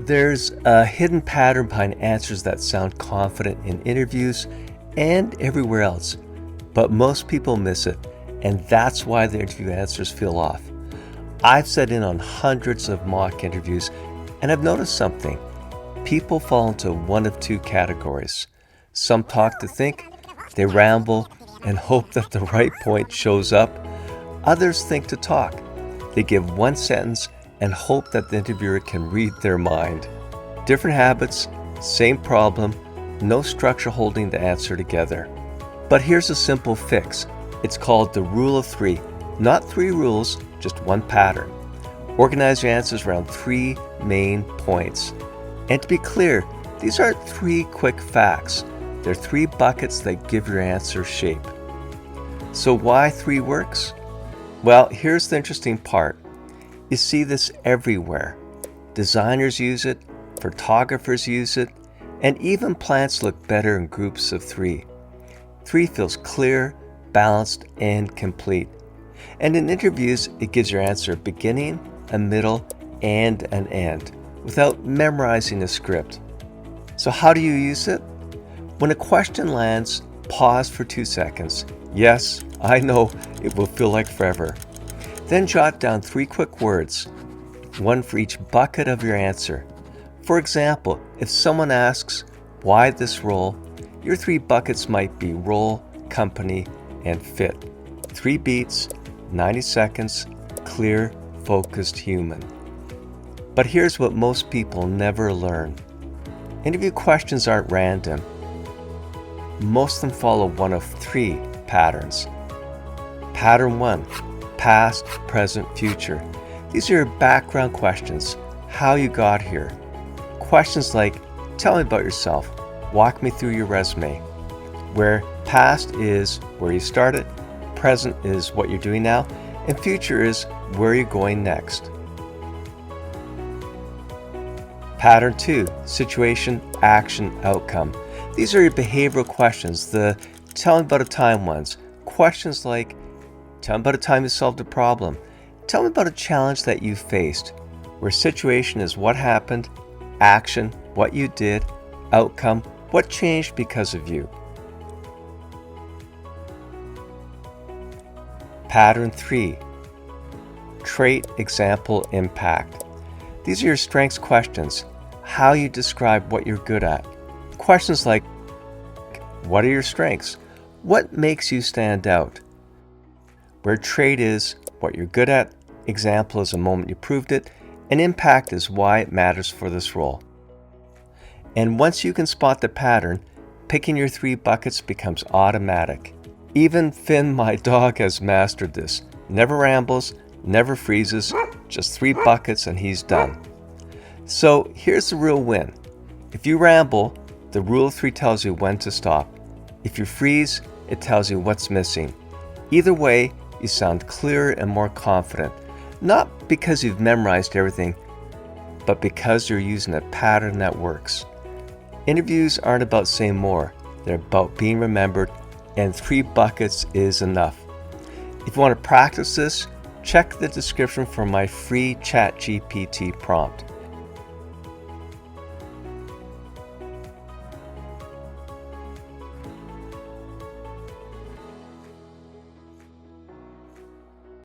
There's a hidden pattern behind answers that sound confident in interviews and everywhere else, but most people miss it, and that's why the interview answers feel off. I've sat in on hundreds of mock interviews, and I've noticed something. People fall into one of two categories. Some talk to think, they ramble, and hope that the right point shows up. Others think to talk. They give one sentence and hope that the interviewer can read their mind. Different habits, same problem, no structure holding the answer together. But here's a simple fix. It's called the rule of three. Not three rules, just one pattern. Organize your answers around three main points. And to be clear, these aren't three quick facts. They're three buckets that give your answer shape. So why three works? Well, here's the interesting part. You see this everywhere. Designers use it, photographers use it, and even plants look better in groups of three. Three feels clear, balanced, and complete. And in interviews, it gives your answer a beginning, a middle, and an end, without memorizing a script. So how do you use it? When a question lands, pause for 2 seconds. Yes, I know it will feel like forever. Then jot down 3 quick words, one for each bucket of your answer. For example, if someone asks, why this role? Your 3 buckets might be role, company, and fit. 3 beats, 90 seconds, clear, focused, human. But here's what most people never learn. Interview questions aren't random. Most of them follow one of 3 patterns. Pattern 1. Past, present, future. These are your background questions, how you got here. Questions like, tell me about yourself, walk me through your resume, where past is where you started, present is what you're doing now, and future is where you're going next. Pattern 2, situation, action, outcome. These are your behavioral questions, the tell me about a time ones. Questions like, tell me about a time you solved a problem. Tell me about a challenge that you faced, where situation is what happened, action, what you did, outcome, what changed because of you. Pattern 3, trait, example, impact. These are your strengths questions, how you describe what you're good at. Questions like, what are your strengths? What makes you stand out? Where trait is what you're good at, example is a moment you proved it, and impact is why it matters for this role. And once you can spot the pattern, picking your 3 buckets becomes automatic. Even Finn, my dog, has mastered this. Never rambles, never freezes, just 3 buckets and he's done. So here's the real win. If you ramble, the rule of 3 tells you when to stop. If you freeze, it tells you what's missing. Either way, you sound clearer and more confident, not because you've memorized everything, but because you're using a pattern that works. Interviews aren't about saying more, they're about being remembered, and 3 buckets is enough. If you want to practice this, check the description for my free ChatGPT prompt.